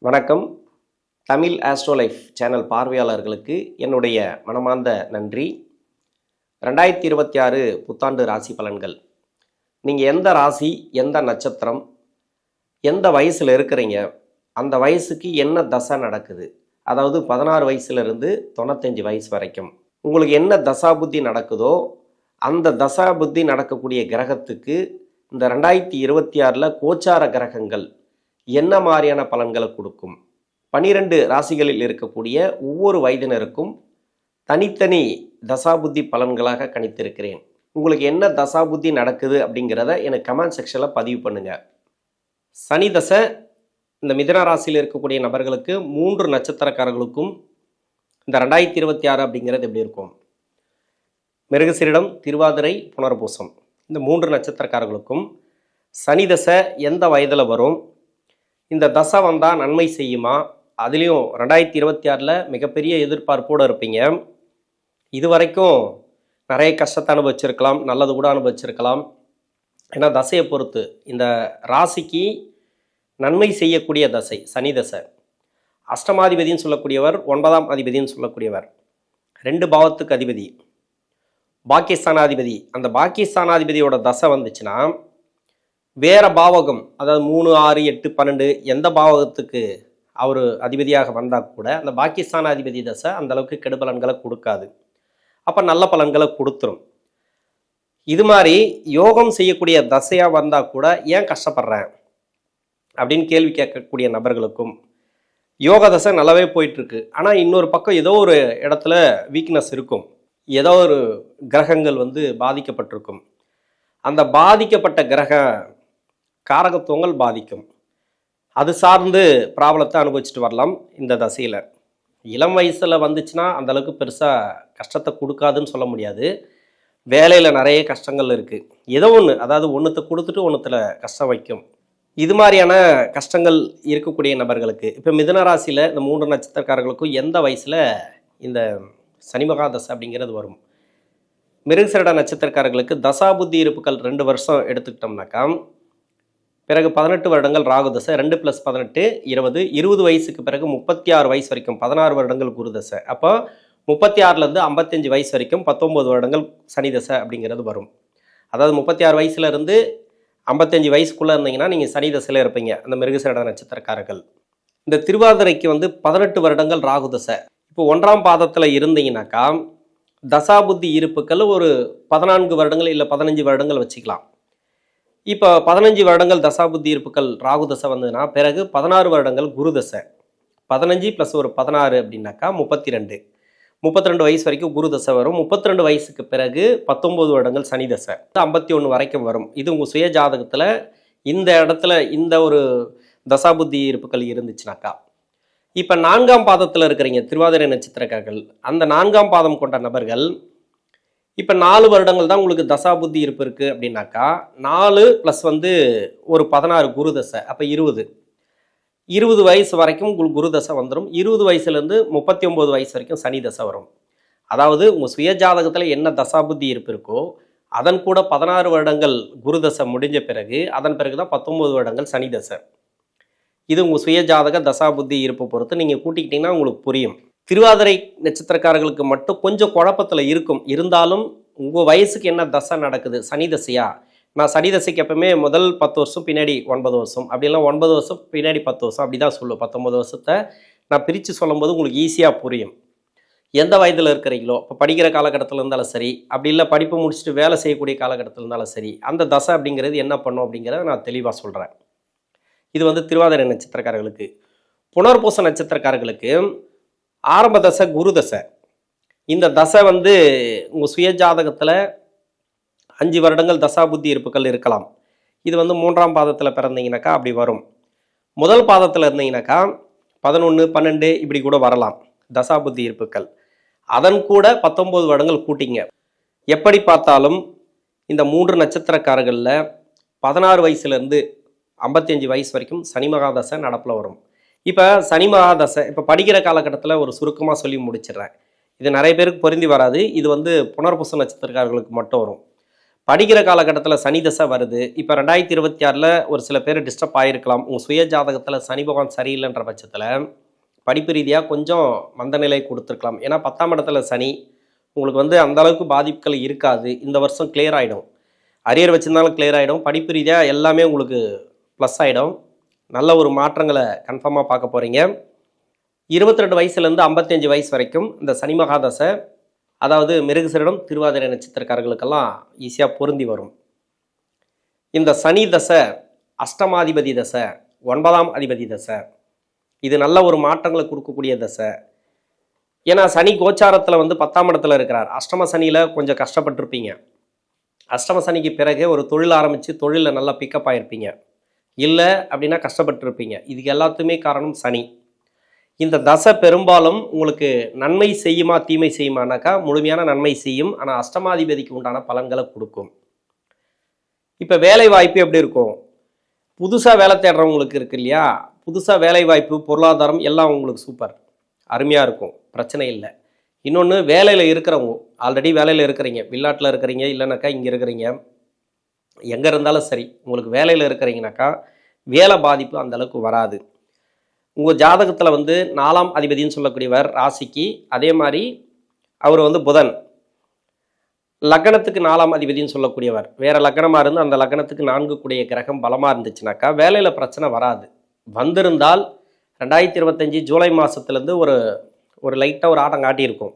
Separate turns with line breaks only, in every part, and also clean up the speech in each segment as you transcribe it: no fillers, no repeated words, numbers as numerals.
வணக்கம். தமிழ் ஆஸ்ட்ரோலைஃப் சேனல் பார்வையாளர்களுக்கு என்னுடைய மனமார்ந்த நன்றி. 2026 புத்தாண்டு ராசி பலன்கள். நீங்கள் எந்த ராசி, எந்த நட்சத்திரம், எந்த வயசில் இருக்கிறீங்க, அந்த வயசுக்கு என்ன தசை நடக்குது, அதாவது 16 வயசுலேருந்து 95 வயசு வரைக்கும் உங்களுக்கு என்ன தசாபுத்தி நடக்குதோ அந்த தசாபுத்தி நடக்கக்கூடிய கிரகத்துக்கு இந்த 2026 கோச்சார கிரகங்கள் என்ன மாதிரியான பலன்களை கொடுக்கும், 12 ராசிகளில் இருக்கக்கூடிய ஒவ்வொரு வயதினருக்கும் தனித்தனி தசாபுத்தி பலன்களாக கணித்திருக்கிறேன். உங்களுக்கு என்ன தசாபுத்தி நடக்குது அப்படிங்கிறத எனக்கு கமெண்ட் செக்ஷனில் பதிவு பண்ணுங்கள். சனி தசை இந்த மிதுன ராசியில் இருக்கக்கூடிய நபர்களுக்கு 3 நட்சத்திரக்காரர்களுக்கும் இந்த 2026 அப்படிங்கிறது எப்படி இருக்கும்? மிருகசீரிடம், திருவாதிரை, புனர்பூசம் இந்த 3 நட்சத்திரக்காரர்களுக்கும் சனி தசை எந்த வயதில் வரும், இந்த தசை வந்தால் நன்மை செய்யுமா, அதுலேயும் 2026 மிகப்பெரிய எதிர்பார்ப்போடு இருப்பீங்க. இது வரைக்கும் நிறைய கஷ்டத்தை அனுபவிச்சிருக்கலாம், நல்லது கூட அனுபவிச்சிருக்கலாம். ஏன்னா தசையை பொறுத்து இந்த ராசிக்கு நன்மை செய்யக்கூடிய தசை சனி தசை. அஷ்டமாதிபதினு சொல்லக்கூடியவர், 9ஆம் அதிபதினு சொல்லக்கூடியவர், 2 பாவத்துக்கு அதிபதி, பாக்கியஸ்தானாதிபதி. அந்த பாக்கியஸ்தானாதிபதியோட தசை வந்துச்சுன்னா வேற பாவகம், அதாவது 3, 6, 8, 12 எந்த பாவகத்துக்கு அவர் அதிபதியாக வந்தால் கூட அந்த பாக்கியஸ்தானாதிபதி தசை அந்த அளவுக்கு கெடுபலன்களை கொடுக்காது. அப்போ நல்ல பலன்களை கொடுத்துரும். இது மாதிரி யோகம் செய்யக்கூடிய தசையாக வந்தால் கூட ஏன் கஷ்டப்படுறேன் அப்படின்னு கேள்வி கேட்கக்கூடிய நபர்களுக்கும் யோக தசை நல்லாவே போயிட்டுருக்கு, ஆனால் இன்னொரு பக்கம் ஏதோ ஒரு இடத்துல வீக்னஸ் இருக்கும், ஏதோ ஒரு கிரகங்கள் பாதிக்கப்பட்டிருக்கும். அந்த பாதிக்கப்பட்ட கிரக காரகத்துவங்கள் பாதிக்கும். அது சார்ந்து ப்ராப்ளத்தை அனுபவிச்சுட்டு வரலாம். இந்த தசையில் இளம் வயசில் வந்துச்சுன்னா அந்தளவுக்கு பெருசாக கஷ்டத்தை கொடுக்காதுன்னு சொல்ல முடியாது. வேலையில் நிறைய கஷ்டங்கள் இருக்குது. ஏதோ ஒன்று, அதாவது ஒன்றுத்தை கொடுத்துட்டு ஒன்றுத்தில் கஷ்டம் வைக்கும். இது மாதிரியான கஷ்டங்கள் இருக்கக்கூடிய நபர்களுக்கு இப்போ மிதுன ராசியில் இந்த 3 நட்சத்திரக்காரர்களுக்கும் எந்த வயசில் இந்த சனி மகாதசை அப்படிங்கிறது வரும்? மிருகசீரிட நட்சத்திரக்காரர்களுக்கு தசாபுத்தி இருப்புகள் 2 வருஷம் எடுத்துக்கிட்டோம்னாக்கா, பிறகு 18 வருடங்கள் ராகு தசை, 2 + 18 20, 20 வயசுக்கு பிறகு 36 வயசு வரைக்கும் 16 வருடங்கள் குரு தசை. அப்போ 36லேருந்து 55 வயசு வரைக்கும் 19 வருடங்கள் சனி தசை அப்படிங்கிறது வரும். அதாவது 36 வயசுலேருந்து 55 வயசுக்குள்ளே இருந்தீங்கன்னா நீங்கள் சனி தசையில் இருப்பீங்க, அந்த மிருகசீரிட நட்சத்திரக்காரர்கள். இந்த திருவாதிரைக்கு 18 வருடங்கள் ராகு தசை. இப்போ 1ஆம் பாதத்தில் இருந்தீங்கன்னாக்கா தசாபுத்தி இருப்புக்கள் ஒரு 14 வருடங்கள் இல்லை 15 வருடங்கள் வச்சுக்கலாம். இப்போ 15 வருடங்கள் தசாபுத்தி இருப்புக்கள் ராகு தசை வந்ததுன்னா பிறகு 16 வருடங்கள் குரு தசை. 15 + ஒரு 16 அப்படின்னாக்கா 32. 32 வயசு வரைக்கும் குரு தசை வரும். 32 வயசுக்கு பிறகு 19 வருடங்கள் சனி தசை. 51 வரைக்கும் வரும். இது உங்கள் சுய ஜாதகத்தில் இந்த இடத்துல இந்த ஒரு தசாபுத்தி இருப்புக்கள் இருந்துச்சுனாக்கா. இப்போ 4ஆம் பாதத்தில் இருக்கிறீங்க திருவாதிரை நட்சத்திரக்காரர்கள். அந்த 4ஆம் பாதம் கொண்ட நபர்கள் இப்போ 4 வருடங்கள் தான் உங்களுக்கு தசாபுத்தி இருப்பு இருக்குது அப்படின்னாக்கா 4 + ஒரு 16 குரு தசை, அப்போ 20 வயசு வரைக்கும் உங்களுக்கு குரு தசை வந்துடும். 20 வயசுலேருந்து 39 வயசு வரைக்கும் சனி தசை வரும். அதாவது உங்கள் சுய ஜாதகத்தில் என்ன தசாபுத்தி இருப்பு இருக்கோ அதன் கூட 16 வருடங்கள் குரு தசை முடிஞ்ச பிறகு அதன் பிறகு தான் 19 வருடங்கள் சனி தசை. இது உங்கள் சுய ஜாதக தசாபுத்தி இருப்பை பொறுத்து நீங்கள் கூட்டிக்கிட்டிங்கன்னா உங்களுக்கு புரியும். திருவாதிரை நட்சத்திரக்காரர்களுக்கு மட்டும் கொஞ்சம் குழப்பத்தில் இருக்கும். இருந்தாலும் உங்கள் வயசுக்கு என்ன தசை நடக்குது, சனி தசையா? நான் சனி தசைக்கு எப்பவுமே முதல் 10 வருஷம் பின்னாடி 9 வருஷம், அப்படிலாம் 9 வருஷம் பின்னாடி 10 வருஷம் அப்படி தான் சொல்லுவேன். 19 வருஷத்தை நான் பிரித்து சொல்லும்போது உங்களுக்கு ஈஸியாக புரியும். எந்த வயதில் இருக்கிறீங்களோ, இப்போ படிக்கிற காலகட்டத்தில் இருந்தாலும் சரி, அப்படி இல்லை படிப்பு முடிச்சுட்டு வேலை செய்யக்கூடிய காலகட்டத்தில் இருந்தாலும் சரி, அந்த தசை அப்படிங்கிறது என்ன பண்ணும் அப்படிங்கிறத நான் தெளிவாக சொல்கிறேன். இது திருவாதிரை நட்சத்திரக்காரர்களுக்கு. புனர்பூச நட்சத்திரக்காரர்களுக்கு ஆரம்ப தசை குரு தசை. இந்த தசை உங்கள் சுய ஜாதகத்தில் 5 வருடங்கள் தசாபுத்தி இருப்புகள் இருக்கலாம். இது 3ஆம் பாதத்தில் பிறந்தீங்கன்னாக்கா அப்படி வரும். முதல் பாதத்தில் இருந்தீங்கன்னாக்கா 11, 12 இப்படி கூட வரலாம் தசாபுத்தி இருப்புகள். அதன் கூட 19 வருடங்கள் கூட்டிங்க. எப்படி பார்த்தாலும் இந்த 3 நட்சத்திரக்காரர்களில் 16 வயசுலேருந்து 55 வயசு வரைக்கும் சனி மகாதசை நடப்பில் வரும். இப்போ சனி மகாதசை இப்போ படிக்கிற காலகட்டத்தில் ஒரு சுருக்கமாக சொல்லி முடிச்சிடுறேன். இது நிறைய பேருக்கு பொருந்தி வராது. இது புனர்பூச நட்சத்திரக்காரர்களுக்கு மட்டும் வரும். படிக்கிற காலகட்டத்தில் சனி தசை வருது. இப்போ 2026 ஒரு சில பேர் டிஸ்டர்ப் ஆகிருக்கலாம். உங்கள் சுய ஜாதகத்தில் சனி பகவான் சரியில்லைன்ற பட்சத்தில் படிப்பு ரீதியாக கொஞ்சம் மந்தநிலை கொடுத்துருக்கலாம். ஏன்னா 10ஆம் இடத்துல சனி உங்களுக்கு வந்து அந்த அளவுக்கு பாதிப்புகள் இருக்காது. இந்த வருஷம் கிளியர் ஆகிடும். அரியர் வச்சுருந்தாலும் கிளியர் ஆகிடும். படிப்பு ரீதியாக எல்லாமே உங்களுக்கு ப்ளஸ் ஆகிடும். நல்ல ஒரு மாற்றங்களை கன்ஃபார்மாக பார்க்க போகிறீங்க. 22 வயசுலேருந்து 55 வயசு வரைக்கும் இந்த சனி மகாதசை, அதாவது மிருகசீரிடம் திருவாதிரை நட்சத்திரக்காரர்களுக்கெல்லாம் ஈஸியாக பொருந்தி வரும். இந்த சனி தசை அஷ்டமாதிபதி தசை, 9ஆம் அதிபதி தசை. இது நல்ல ஒரு மாற்றங்களை கொடுக்கக்கூடிய தசை. ஏன்னா சனி கோச்சாரத்தில் வந்து 10ஆம் இடத்துல இருக்கிறார். அஷ்டம சனியில் கொஞ்சம் கஷ்டப்பட்டிருப்பீங்க. அஷ்டம சனிக்கு பிறகு ஒரு தொழில் ஆரம்பித்து தொழிலில் நல்லா பிக்கப் ஆகிருப்பீங்க. இல்லை அப்படின்னா கஷ்டப்பட்டுருப்பீங்க. இதுக்கு எல்லாத்துக்குமே காரணம் சனி. இந்த தசை பெரும்பாலும் உங்களுக்கு நன்மை செய்யுமா தீமை செய்யுமானாக்கா முழுமையான நன்மை செய்யும். ஆனால் அஷ்டமாதிபதிக்கு உண்டான பலன்களை கொடுக்கும். இப்போ வேலை வாய்ப்பு எப்படி இருக்கும்? புதுசாக வேலை தேடுறவங்களுக்கு இருக்கு இல்லையா, புதுசாக வேலை வாய்ப்பு பொருளாதாரம் எல்லாம் உங்களுக்கு சூப்பர் அருமையாக இருக்கும், பிரச்சனை இல்லை. இன்னொன்று வேலையில் இருக்கிறவங்க, ஆல்ரெடி வேலையில் இருக்கிறீங்க, வெளிநாட்டில் இருக்கிறீங்க, இல்லைனாக்கா இங்கே இருக்கிறீங்க, எங்கே இருந்தாலும் சரி உங்களுக்கு வேலையில் இருக்கிறீங்கனாக்கா வேலை பாதிப்பு அந்தளவுக்கு வராது. உங்கள் ஜாதகத்தில் வந்து 4ஆம் அதிபதினு சொல்லக்கூடியவர் ராசிக்கு, அதே மாதிரி அவர் வந்து புதன் லக்னத்துக்கு 4ஆம் அதிபதினு சொல்லக்கூடியவர். வேறு லக்னமாக இருந்து அந்த லக்னத்துக்கு 4 கூடிய கிரகம் பலமாக இருந்துச்சுனாக்கா வேலையில் பிரச்சனை வராது. வந்திருந்தால் 2025 ஜூலை மாதத்துலேருந்து ஒரு லைட்டாக ஒரு ஆட்டம் காட்டியிருக்கும்.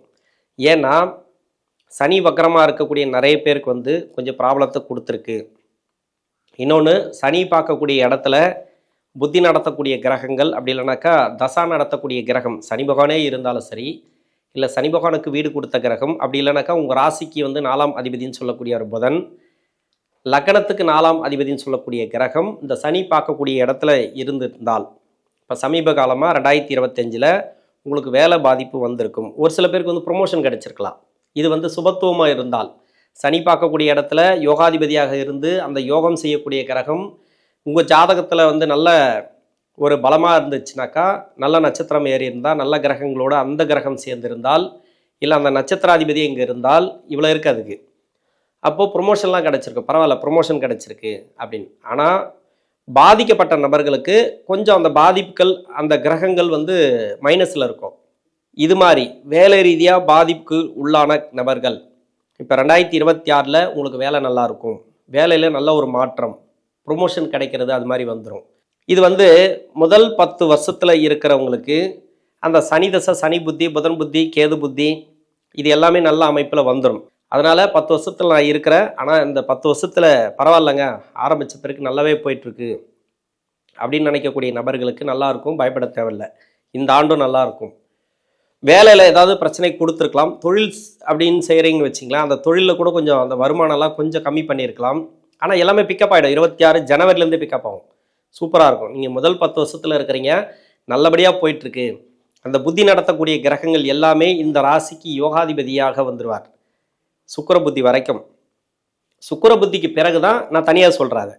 ஏன்னா சனி வக்கரமாக இருக்கக்கூடிய நிறைய பேருக்கு வந்து கொஞ்சம் ப்ராப்ளத்தை கொடுத்துருக்கு. இன்னொன்று சனி பார்க்கக்கூடிய இடத்துல புத்தி நடத்தக்கூடிய கிரகங்கள், அப்படி இல்லைனாக்கா தசா நடத்தக்கூடிய கிரகம் சனி பகவானே இருந்தாலும் சரி, இல்லை சனி பகவானுக்கு வீடு கொடுத்த கிரகம், அப்படி இல்லைனாக்கா உங்கள் ராசிக்கு வந்து 4ஆம் அதிபதினு சொல்லக்கூடிய ஒரு புதன், லக்னத்துக்கு 4ஆம் அதிபதினு சொல்லக்கூடிய கிரகம் இந்த சனி பார்க்கக்கூடிய இடத்துல இருந்திருந்தால், இப்போ சமீப காலமாக 2025 உங்களுக்கு வேலை பாதிப்பு வந்திருக்கும். ஒரு சில பேருக்கு வந்து ப்ரொமோஷன் கிடைச்சிருக்கலாம். இது வந்து சுபத்துவமாக இருந்தால், சனி பார்க்கக்கூடிய இடத்துல யோகாதிபதியாக இருந்து அந்த யோகம் செய்யக்கூடிய கிரகம் உங்கள் ஜாதகத்தில் வந்து நல்ல ஒரு பலமாக இருந்துச்சுனாக்கா, நல்ல நட்சத்திரம் ஏறி இருந்தால், நல்ல கிரகங்களோடு அந்த கிரகம் சேர்ந்திருந்தால், இல்லை அந்த நட்சத்திராதிபதி இங்கே இருந்தால் இவ்வளோ இருக்குது அதுக்கு. அப்போது ப்ரொமோஷன்லாம் கிடச்சிருக்கு, பரவாயில்ல ப்ரொமோஷன் கிடச்சிருக்கு அப்படின்னு. ஆனால் பாதிக்கப்பட்ட நபர்களுக்கு கொஞ்சம் அந்த பாதிப்புகள், அந்த கிரகங்கள் வந்து மைனஸில் இருக்கும். இது மாதிரி வேலை ரீதியாக பாதிப்புக்கு உள்ளான நபர்கள் இப்போ 2026 உங்களுக்கு வேலை நல்லாயிருக்கும், வேலையில் நல்ல ஒரு மாற்றம், ப்ரொமோஷன் கிடைக்கிறது, அது மாதிரி வந்துடும். இது வந்து முதல் 10 வருஷத்தில் இருக்கிறவங்களுக்கு அந்த சனி தசை, சனி புத்தி, புதன் புத்தி, கேது புத்தி இது எல்லாமே நல்ல அமைப்பில் வந்துடும். அதனால் 10 வருஷத்தில் நான் இருக்கிறேன், ஆனால் இந்த 10 வருஷத்தில் பரவாயில்லைங்க, ஆரம்பித்த பிறகு நல்லாவே போயிட்டுருக்கு அப்படின்னு நினைக்கக்கூடிய நபர்களுக்கு நல்லாயிருக்கும், பயப்பட தேவையில்லை. இந்த ஆண்டும் நல்லாயிருக்கும். வேலையில் ஏதாவது பிரச்சனை கொடுத்துருக்கலாம். தொழில் அப்படின்னு செய்கிறீங்கன்னு வச்சிங்களேன், அந்த தொழிலில் கூட கொஞ்சம் அந்த வருமானம்லாம் கொஞ்சம் கம்மி பண்ணியிருக்கலாம். ஆனால் எல்லாமே பிக்கப் ஆகிடும். 26 ஜனவரிலேருந்து பிக்கப் ஆகும், சூப்பராக இருக்கும். நீங்கள் முதல் 10 வருஷத்தில் இருக்கிறீங்க, நல்லபடியாக போயிட்டுருக்கு. அந்த புத்தி நடத்தக்கூடிய கிரகங்கள் எல்லாமே இந்த ராசிக்கு யோகாதிபதியாக வந்துடுவார் சுக்கிர புத்தி வரைக்கும். சுக்கிர புத்திக்கு பிறகு தான் நான் தனியாக சொல்கிறாங்க.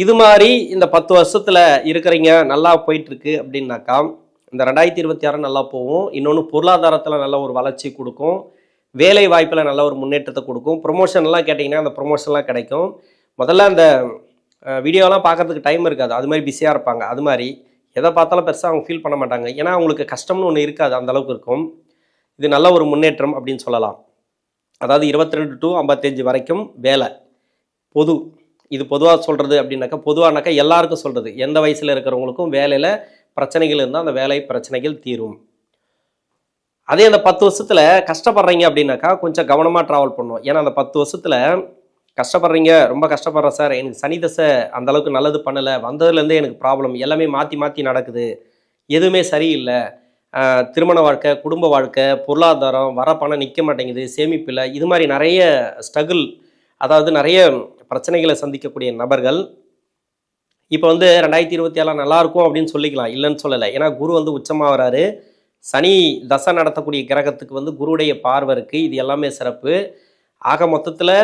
இது மாதிரி இந்த 10 வருஷத்தில் இருக்கிறீங்க, நல்லா போயிட்டுருக்கு அப்படின்னாக்கா இந்த 2026 நல்லா போகும். இன்னொன்று பொருளாதாரத்தில் நல்ல ஒரு வளர்ச்சி கொடுக்கும், வேலை வாய்ப்பில் நல்ல ஒரு முன்னேற்றத்தை கொடுக்கும். ப்ரொமோஷன்லாம் கேட்டிங்கன்னா அந்த ப்ரொமோஷன்லாம் கிடைக்கும். முதல்ல அந்த வீடியோலாம் பார்க்குறதுக்கு டைம் இருக்காது, அது மாதிரி பிஸியாக இருப்பாங்க. அது மாதிரி எதை பார்த்தாலும் பெருசாக அவங்க ஃபீல் பண்ண மாட்டாங்க. ஏன்னா அவங்களுக்கு கஷ்டம்னு ஒன்று இருக்காது, அந்தளவுக்கு இருக்கும். இது நல்ல ஒரு முன்னேற்றம் அப்படின்னு சொல்லலாம். அதாவது 22 to 55 வரைக்கும் வேலை பொது. இது பொதுவாக சொல்கிறது அப்படின்னாக்கா, பொதுவானாக்கா எல்லாருக்கும் சொல்கிறது, எந்த வயசில் இருக்கிறவங்களுக்கும் வேலையில் பிரச்சனைகள் இருந்தால் அந்த வேலை பிரச்சனைகள் தீரும். அதே அந்த 10 வருஷத்தில் கஷ்டப்படுறீங்க அப்படின்னாக்கா கொஞ்சம் கவனமாக ட்ராவல் பண்ணும். ஏன்னா அந்த 10 வருஷத்தில் கஷ்டப்படுறீங்க, ரொம்ப கஷ்டப்படுறேன் சார், எனக்கு சனி தசை அந்தளவுக்கு நல்லது பண்ணலை, வந்ததுலேருந்தே எனக்கு ப்ராப்ளம், எல்லாமே மாற்றி மாற்றி நடக்குது, எதுவுமே சரியில்லை, திருமண வாழ்க்கை, குடும்ப வாழ்க்கை, பொருளாதாரம், வர பணம் நிற்க மாட்டேங்குது, சேமிப்பில்லை, இது மாதிரி நிறைய ஸ்ட்ரகிள், அதாவது நிறைய பிரச்சனைகளை சந்திக்கக்கூடிய நபர்கள் இப்போ வந்து 2027 நல்லாயிருக்கும் அப்படின்னு சொல்லிக்கலாம், இல்லைன்னு சொல்லலை. ஏன்னா குரு வந்து உச்சமாக வராரு, சனி தசை நடத்தக்கூடிய கிரகத்துக்கு வந்து குருவுடைய பார்வை இருக்குது, இது எல்லாமே சிறப்பு. ஆக மொத்தத்தில்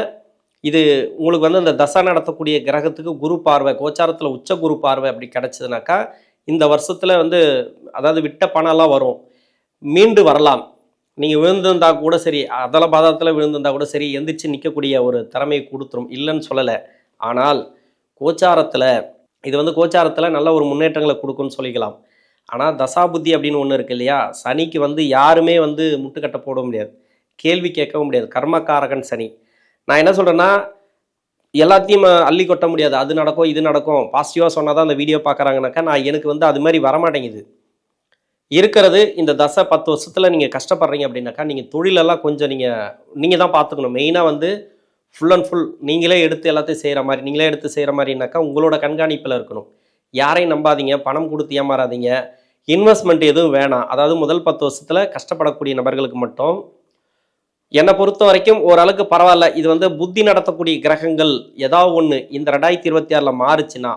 இது உங்களுக்கு வந்து அந்த தசை நடத்தக்கூடிய கிரகத்துக்கு குரு பார்வை, கோச்சாரத்தில் உச்ச குரு பார்வை அப்படி கிடச்சிதுனாக்கா இந்த வருஷத்தில் வந்து அதாவது விட்ட பணம்லாம் வரும், மீண்டு வரலாம். நீங்கள் விழுந்திருந்தா கூட சரி, அதல பாதாளத்தில் விழுந்திருந்தா கூட சரி, எந்திரிச்சு நிற்கக்கூடிய ஒரு திறமையை கொடுத்துரும், இல்லைன்னு சொல்லலை. ஆனால் கோச்சாரத்தில் இது வந்து கோச்சாரத்தில் நல்ல ஒரு முன்னேற்றங்களை கொடுக்கும்னு சொல்லிக்கலாம். ஆனால் தசாபுத்தி அப்படின்னு ஒன்று இருக்கு இல்லையா, சனிக்கு வந்து யாருமே வந்து முட்டுக்கட்டை போட முடியாது, கேள்வி கேட்கவும் முடியாது. கர்மக்காரகன் சனி. நான் என்ன சொல்கிறேன்னா, எல்லாத்தையும் அள்ளி கொட்ட முடியாது. அது நடக்கும், இது நடக்கும், பாசிட்டிவாக சொன்னால் தான் அந்த வீடியோ பார்க்குறாங்கனாக்கா, எனக்கு வந்து அது மாதிரி வரமாட்டேங்குது. இருக்கிறது இந்த தசை 10 வருஷத்தில் நீங்கள் கஷ்டப்படுறீங்க அப்படின்னாக்கா, நீங்கள் தொழிலெல்லாம் கொஞ்சம் நீங்கள் தான் பார்த்துக்கணும். மெயினாக வந்து ஃபுல் அண்ட் ஃபுல் நீங்களே எடுத்து எல்லாத்தையும் செய்கிற மாதிரி, நீங்களே எடுத்து செய்கிற மாதிரினாக்கா உங்களோட கண்காணிப்பில் இருக்கணும். யாரையும் நம்பாதீங்க, பணம் கொடுத்து ஏமாறாதீங்க, இன்வெஸ்ட்மெண்ட் எதுவும் வேணாம். அதாவது முதல் 10 வருஷத்தில் கஷ்டப்படக்கூடிய நபர்களுக்கு மட்டும் என்னை பொறுத்த வரைக்கும் ஓரளவுக்கு பரவாயில்ல. இது வந்து புத்தி நடத்தக்கூடிய கிரகங்கள் ஏதாவது ஒன்று இந்த 2026 மாறுச்சுன்னா,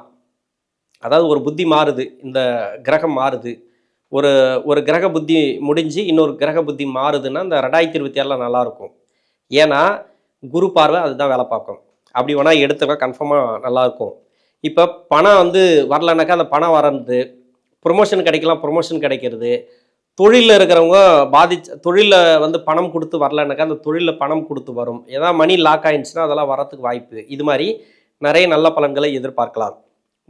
அதாவது ஒரு புத்தி மாறுது, இந்த கிரகம் மாறுது, ஒரு கிரக புத்தி முடிஞ்சு இன்னொரு கிரக புத்தி மாறுதுன்னா இந்த 2026 நல்லாயிருக்கும். ஏன்னா குரு பார்வை அதுதான் வேலை பார்க்கும். அப்படி வேணால் எடுத்துக்க கன்ஃபார்மாக நல்லாயிருக்கும். இப்போ பணம் வந்து வரலனாக்கா அந்த பணம் வரது, ப்ரொமோஷன் கிடைக்கலாம், ப்ரொமோஷன் கிடைக்கிறது, தொழிலில் இருக்கிறவங்க தொழிலில் வந்து பணம் கொடுத்து வரலனாக்கா அந்த தொழிலில் பணம் கொடுத்து வரும். ஏதாவது மணி லாக் ஆயிடுச்சுன்னா அதெல்லாம் வரத்துக்கு வாய்ப்பு. இது மாதிரி நிறைய நல்ல பலன்களை எதிர்பார்க்கலாம்.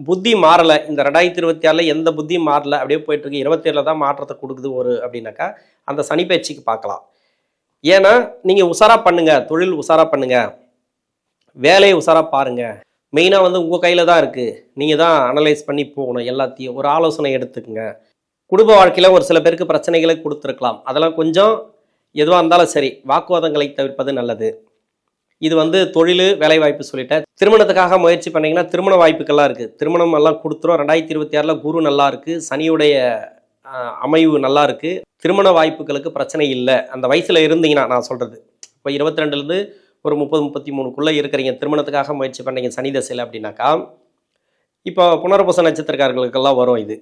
புத்தி மாறலை, இந்த 2026 எந்த புத்தியும் மாறலை, அப்படியே போயிட்டுருக்கு. 27 தான் மாற்றத்தை கொடுக்குது அப்படின்னாக்கா அந்த சனி பயிற்சிக்கு பார்க்கலாம். ஏன்னா நீங்கள் உஷாராக பண்ணுங்கள், தொழில் உஷாராக பண்ணுங்கள், வேலையை உஷாராக பாருங்கள். மெயினாக வந்து உங்கள் கையில் தான் இருக்குது, நீங்கள் தான் அனலைஸ் பண்ணி போகணும். எல்லாத்தையும் ஒரு ஆலோசனை எடுத்துக்கங்க. குடும்ப வாழ்க்கையில் ஒரு சில பேருக்கு பிரச்சனைகளை கொடுத்துருக்கலாம், அதெல்லாம் கொஞ்சம் எதுவாக இருந்தாலும் சரி வாக்குவாதங்களை தவிர்ப்பது நல்லது. இது வந்து தொழில் வேலைவாய்ப்பு சொல்லிட்டேன். திருமணத்துக்காக முயற்சி பண்ணிங்கன்னா திருமண வாய்ப்புகள்லாம் இருக்குது, திருமணம் எல்லாம் கொடுத்துரும். 2026 குரு நல்லா இருக்குது, சனியுடைய அமைவு நல்லா இருக்குது, திருமண வாய்ப்புகளுக்கு பிரச்சனை இல்லை. அந்த வயசில் இருந்தீங்கன்னா நான் சொல்கிறது, இப்போ 22லேருந்து ஒரு 30-33க்குள்ளே இருக்கிறீங்க, திருமணத்துக்காக முயற்சி பண்ணீங்க சனி தசையில் அப்படின்னாக்கா, இப்போ புனர்பூச நட்சத்திரக்காரர்களுக்கெல்லாம் வரும் இது.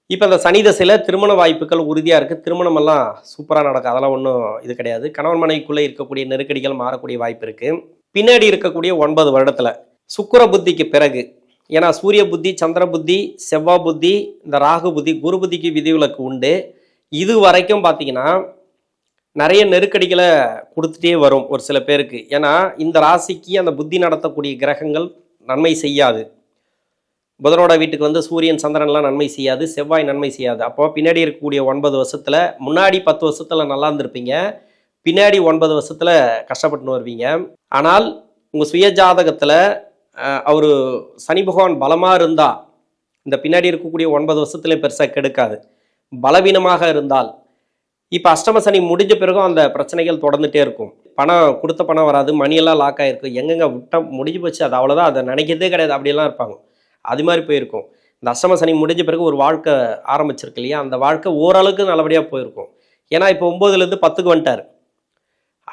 இப்போ அந்த சனி தசையில் திருமண வாய்ப்புகள் உறுதியாக இருக்குது, திருமணமெல்லாம் சூப்பராக நடக்கும், அதெல்லாம் ஒன்றும் இது கிடையாது. கணவன் மனைவிக்குள்ளே இருக்கக்கூடிய நெருக்கடிகள் மாறக்கூடிய வாய்ப்பு இருக்குது. பின்னாடி இருக்கக்கூடிய 9 வருடத்தில் சுக்கிர புத்திக்கு பிறகு, ஏன்னா சூரிய புத்தி, சந்திர புத்தி, செவ்வாய் புத்தி, இந்த ராகு புத்தி, குரு புத்திக்கு விதிவிலக்கு உண்டு. இது வரைக்கும் பார்த்தீங்கன்னா நிறைய நெருக்கடிகளை கொடுத்துட்டே வரும் ஒரு சில பேருக்கு. ஏன்னா இந்த ராசிக்கு அந்த புத்தி நடத்தக்கூடிய கிரகங்கள் நன்மை செய்யாது. புதனோட வீட்டுக்கு வந்து சூரியன் சந்திரன்லாம் நன்மை செய்யாது, செவ்வாய் நன்மை செய்யாது. அப்போ பின்னாடி இருக்கக்கூடிய 9 வருஷத்தில், முன்னாடி 10 வருஷத்தில் நல்லா இருந்திருப்பீங்க, பின்னாடி 9 வருஷத்தில் கஷ்டப்பட்டுன்னு வருவீங்க. ஆனால் உங்கள் சுய ஜாதகத்தில் அவர் சனி பகவான் பலமாக இருந்தால் இந்த பின்னாடி இருக்கக்கூடிய 9 வருஷத்துலேயும் பெருசாக கெடுக்காது. பலவீனமாக இருந்தால், இப்போ அஷ்டம சனி முடிஞ்ச பிறகும் அந்த பிரச்சனைகள் தொடர்ந்துகிட்டே இருக்கும். பணம் கொடுத்த பணம் வராது, மணியெல்லாம் லாக் ஆகிருக்கும், எங்கெங்க விட்டால் முடிஞ்சு போச்சு, அது அவ்வளோதான், அதை நினைக்கிறதே கிடையாது, அப்படியெல்லாம் இருப்பாங்க. அது மாதிரி போயிருக்கும். இந்த அஷ்டம சனி முடிஞ்ச பிறகு ஒரு வாழ்க்கை ஆரம்பிச்சிருக்கு இல்லையா, அந்த வாழ்க்கை ஓரளவுக்கு நல்லபடியாக போயிருக்கும். ஏன்னா இப்போ 9லேருந்து 10க்கு வந்துட்டார்.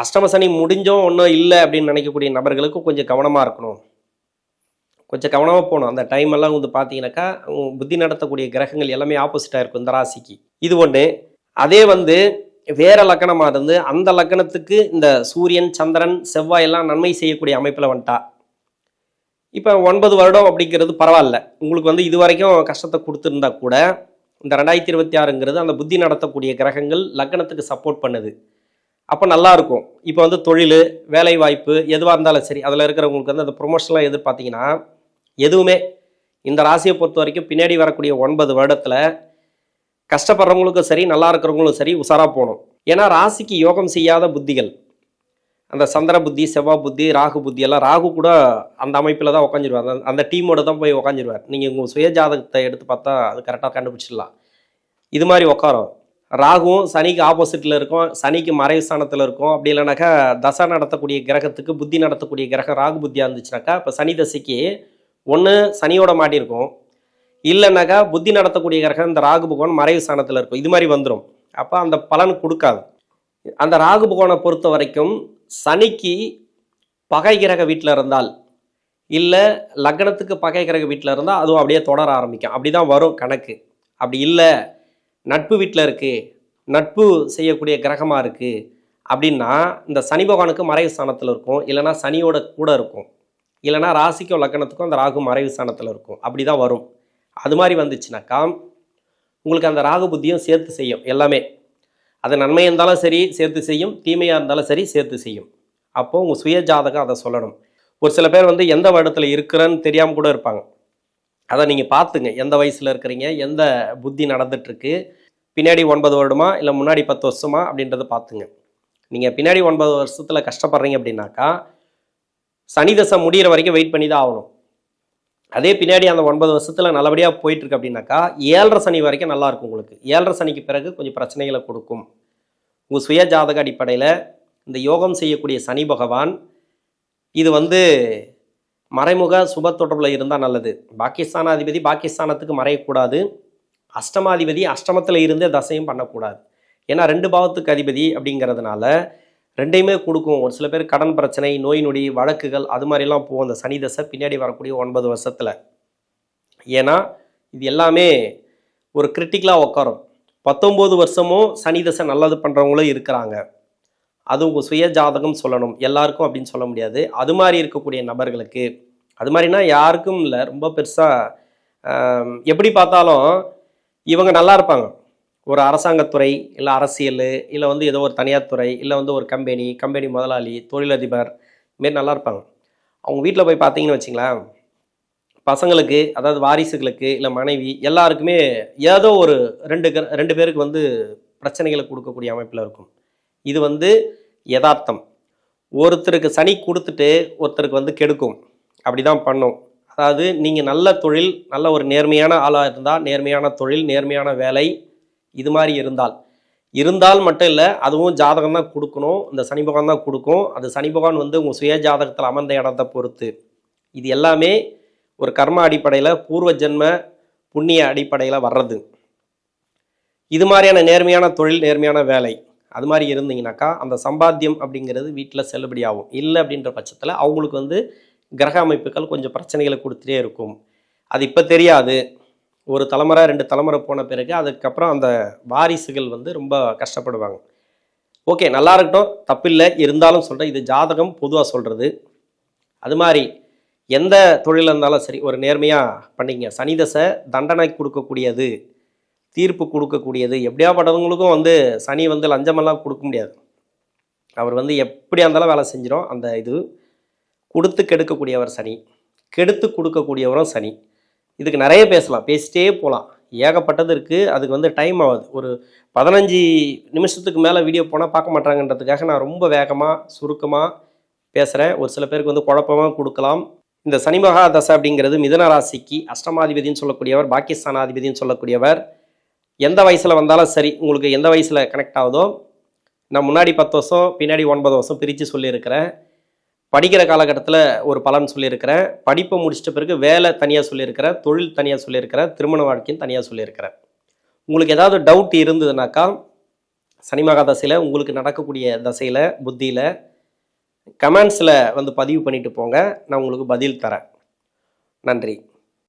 அஷ்டம சனி முடிஞ்சோம் ஒன்றும் இல்லை அப்படின்னு நினைக்கக்கூடிய நபர்களுக்கு கொஞ்சம் கவனமாக இருக்கணும், கொஞ்சம் கவனமாக போகணும். அந்த டைம் எல்லாம் வந்து பார்த்தீங்கன்னாக்கா புத்தி நடத்தக்கூடிய கிரகங்கள் எல்லாமே ஆப்போசிட்டாக இருக்கும் இந்த ராசிக்கு. இது ஒன்று. அதே வந்து வேற லக்கணமாக இருந்து அந்த லக்கணத்துக்கு இந்த சூரியன் சந்திரன் செவ்வாய் எல்லாம் நன்மை செய்யக்கூடிய அமைப்பில் வந்துட்டா, இப்போ 9 வருடம் அப்படிங்கிறது பரவாயில்ல. உங்களுக்கு வந்து இது வரைக்கும் கஷ்டத்தை கொடுத்துருந்தா கூட இந்த 2026ங்கிறது அந்த புத்தி நடத்தக்கூடிய கிரகங்கள் லக்னத்துக்கு சப்போர்ட் பண்ணுது. அப்போ நல்லாயிருக்கும். இப்போ வந்து தொழில் வேலை வாய்ப்பு எதுவாக இருந்தாலும் சரி, அதில் இருக்கிறவங்களுக்கு வந்து அந்த ப்ரொமோஷன்லாம் எதிர்பார்த்தீங்கன்னா எதுவுமே இந்த ராசியை பொறுத்த வரைக்கும் பின்னாடி வரக்கூடிய 9 வருடத்தில் கஷ்டப்படுறவங்களுக்கும் சரி, நல்லா இருக்கிறவங்களும் சரி உஷாராக போகணும். ஏன்னா ராசிக்கு யோகம் செய்யாத புத்திகள், அந்த சந்திர புத்தி, செவ்வாய் புத்தி, ராகு புத்தி எல்லாம், ராகு கூட அந்த அமைப்பில் தான் உட்காந்துருவார், அந்த டீமோட தான் போய் உட்காந்துருவார். நீங்கள் உங்கள் சுய ஜாதகத்தை எடுத்து பார்த்தா அது கரெக்டாக கண்டுபிடிச்சிடலாம். இது மாதிரி உட்காரும். ராகுவும் சனிக்கு ஆப்போசிட்டில் இருக்கும், சனிக்கு மறைவு ஸ்தானத்தில் இருக்கும். அப்படி இல்லைனாக்கா தசை நடத்தக்கூடிய கிரகத்துக்கு புத்தி நடத்தக்கூடிய கிரகம் ராகு புத்தியாக இருந்துச்சுனாக்கா, இப்போ சனி தசைக்கு ஒன்று சனியோட மாட்டியிருக்கும், இல்லைனாக்கா புத்தி நடத்தக்கூடிய கிரகம் இந்த ராகு பகவான் மறைவு ஸ்தானத்தில் இருக்கும். இது மாதிரி வந்துடும். அப்போ அந்த பலன் கொடுக்காது. அந்த ராகு பகவானை பொறுத்த வரைக்கும் சனிக்கு பகை கிரக வீட்டில் இருந்தால், இல்லை லக்னத்துக்கு பகை கிரக வீட்டில் இருந்தால் அதுவும் அப்படியே தொடர ஆரம்பிக்கும். அப்படி தான் வரும் கணக்கு. அப்படி இல்லை நட்பு வீட்டில் இருக்குது, நட்பு செய்யக்கூடிய கிரகமாக இருக்குது அப்படின்னா இந்த சனி பகவானுக்கு மறைவு ஸ்தானத்தில் இருக்கும், இல்லைனா சனியோட கூட இருக்கும், இல்லைனா ராசிக்கும் லக்னத்துக்கும் அந்த ராகு மறைவு ஸ்தானத்தில் இருக்கும். அப்படி தான் வரும். அது மாதிரி வந்துச்சுனாக்கா உங்களுக்கு அந்த ராகு புத்தியும் சேர்த்து செய்யும் எல்லாமே. அது நன்மையாக இருந்தாலும் சரி சேர்த்து செய்யும், தீமையாக இருந்தாலும் சரி சேர்த்து செய்யும். அப்போது உங்கள் சுய ஜாதகம் அதை சொல்லணும். ஒரு சில பேர் வந்து எந்த வருடத்தில் இருக்கிறேன்னு தெரியாமல் கூட இருப்பாங்க. அதை நீங்கள் பார்த்துங்க, எந்த வயசில் இருக்கிறீங்க, எந்த புத்தி நடந்துட்டுருக்கு, பின்னாடி 9 வருடமா இல்லை முன்னாடி 10 வருஷமா அப்படின்றத பார்த்துங்க. நீங்கள் பின்னாடி 9 வருஷத்தில் கஷ்டப்படுறீங்க அப்படின்னாக்கா சனி தசை முடிகிற வரைக்கும் வெயிட் பண்ணி தான் ஆகணும். அதே பின்னாடி அந்த 9 வருஷத்தில் நல்லபடியாக போயிட்டுருக்கு அப்படின்னாக்கா 7.5 சனி வரைக்கும் நல்லாயிருக்கும் உங்களுக்கு. 7.5 சனிக்கு பிறகு கொஞ்சம் பிரச்சனைகளை கொடுக்கும். உங்கள் சுய ஜாதக அடிப்படையில் இந்த யோகம் செய்யக்கூடிய சனி பகவான் இது வந்து மறைமுக சுப தொடர்பில் இருந்தால் நல்லது. பாகிஸ்தானாதிபதி பாகிஸ்தானத்துக்கு மறையக்கூடாது. அஷ்டமாதிபதி அஷ்டமத்தில் இருந்தே தசையும் பண்ணக்கூடாது. ஏன்னா 2 பாவத்துக்கு அதிபதி அப்படிங்கிறதுனால ரெண்டையுமே கொடுக்கும். ஒரு சில பேர் கடன் பிரச்சனை, நோய் நொடி, வழக்குகள் அது மாதிரிலாம் போகும் அந்த சனி தசை பின்னாடி வரக்கூடிய 9 வருஷத்தில். ஏன்னா இது எல்லாமே ஒரு கிரிட்டிக்கலாக உட்காரும். 19 வருஷமும் சனி தசை நல்லது பண்ணுறவங்களும் இருக்கிறாங்க. அது உங்கள் சுய ஜாதகம் சொல்லணும். எல்லாருக்கும் அப்படின்னு சொல்ல முடியாது. அது மாதிரி இருக்கக்கூடிய நபர்களுக்கு, அது மாதிரினா யாருக்கும் இல்லை, ரொம்ப பெருசாக எப்படி பார்த்தாலும் இவங்க நல்லா இருப்பாங்க. ஒரு அரசாங்கத்துறை இல்லை அரசியல் இல்லை வந்து ஏதோ ஒரு தனியார் துறை இல்லை வந்து ஒரு கம்பெனி முதலாளி, தொழிலதிபர் இதுமாரி நல்லா இருப்பாங்க. அவங்க வீட்டில் போய் பார்த்தீங்கன்னு வச்சிங்களேன், பசங்களுக்கு அதாவது வாரிசுகளுக்கு இல்லை மனைவி எல்லாருக்குமே ஏதோ ஒரு 2 பேருக்கு வந்து பிரச்சனைகளை கொடுக்கக்கூடிய அமைப்பில் இருக்கும். இது வந்து யதார்த்தம். ஒருத்தருக்கு சனி கொடுத்துட்டு ஒருத்தருக்கு வந்து கெடுக்கும். அப்படி தான் பண்ணும். அதாவது நீங்கள் நல்ல தொழில், நல்ல ஒரு நேர்மையான ஆளாக இருந்தால் நேர்மையான தொழில், நேர்மையான வேலை இது மாதிரி இருந்தால் மட்டும் இல்லை, அதுவும் ஜாதகம் தான் கொடுக்கணும். இந்த சனி பகவான் தான் கொடுக்கும். அது சனி பகவான் வந்து உங்கள் சுய ஜாதகத்தில் அமர்ந்த இடத்தை பொறுத்து. இது எல்லாமே ஒரு கர்ம அடிப்படையில், பூர்வ ஜென்ம புண்ணிய அடிப்படையில் வர்றது. இது மாதிரியான நேர்மையான தொழில், நேர்மையான வேலை அது மாதிரி இருந்தீங்கன்னாக்கா அந்த சம்பாத்தியம் அப்படிங்கிறது வீட்டில் செல்லுபடி ஆகும். இல்லை அப்படின்ற பட்சத்தில் அவங்களுக்கு வந்து கிரக அமைப்புகள் கொஞ்சம் பிரச்சனைகளை கொடுத்துட்டே இருக்கும். அது இப்போ தெரியாது. ஒரு தலைமுறை 2 தலைமுறை போன பிறகு அதுக்கப்புறம் அந்த வாரிசுகள் வந்து ரொம்ப கஷ்டப்படுவாங்க. ஓகே, நல்லா இருக்கட்டும், தப்பில்லை. இருந்தாலும் சொல்கிறேன், இது ஜாதகம் பொதுவாக சொல்கிறது. அது மாதிரி எந்த தொழில் இருந்தாலும் சரி ஒரு நேர்மையாக பண்ணிங்க. சனி தசை தண்டனை கொடுக்கக்கூடியது, தீர்ப்பு கொடுக்கக்கூடியது. எப்படியாப்பட்டவங்களுக்கும் வந்து சனி வந்து லஞ்சமெல்லாம் கொடுக்க முடியாது. அவர் வந்து எப்படியா இருந்தாலும் வேலை செஞ்சிடும். அந்த இது கொடுத்து கெடுக்கக்கூடியவர் சனி, கெடுத்து கொடுக்கக்கூடியவரும் சனி. இதுக்கு நிறைய பேசலாம், பேசிட்டே போகலாம், ஏகப்பட்டது இருக்குது. அதுக்கு வந்து டைம் ஆகுது. ஒரு 15 நிமிஷத்துக்கு மேலே வீடியோ போனால் பார்க்க மாட்டாங்கன்றதுக்காக நான் ரொம்ப வேகமாக சுருக்கமாக பேசுகிறேன். ஒரு சில பேருக்கு வந்து குழப்பமாக கொடுக்கலாம். இந்த சனி மகா தசை அப்படிங்கிறது மிதுன ராசிக்கு அஷ்டமாதிபதினு சொல்லக்கூடியவர், பாகிஸ்தானாதிபதினு சொல்லக்கூடியவர். எந்த வயசில் வந்தாலும் சரி, உங்களுக்கு எந்த வயசில் கனெக்ட் ஆகுதோ, நான் முன்னாடி 10 வருஷம் பின்னாடி 9 வருஷம் பிரித்து சொல்லியிருக்கிறேன். படிக்கிற காலகட்டத்தில் ஒரு பலன் சொல்லியிருக்கிறேன். படிப்பை முடிச்சிட்ட பிறகு வேலை தனியாக சொல்லியிருக்கிறேன், தொழில் தனியாக சொல்லியிருக்கிறேன், திருமண வாழ்க்கையும் தனியாக சொல்லியிருக்கிறேன். உங்களுக்கு ஏதாவது டவுட் இருந்ததுனாக்கா சனி மகா தசையில் உங்களுக்கு நடக்கக்கூடிய தசையில் புத்தியில் கமெண்ட்ஸில் வந்து பதிவு பண்ணிட்டு போங்க. நான் உங்களுக்கு பதில் தரேன். நன்றி.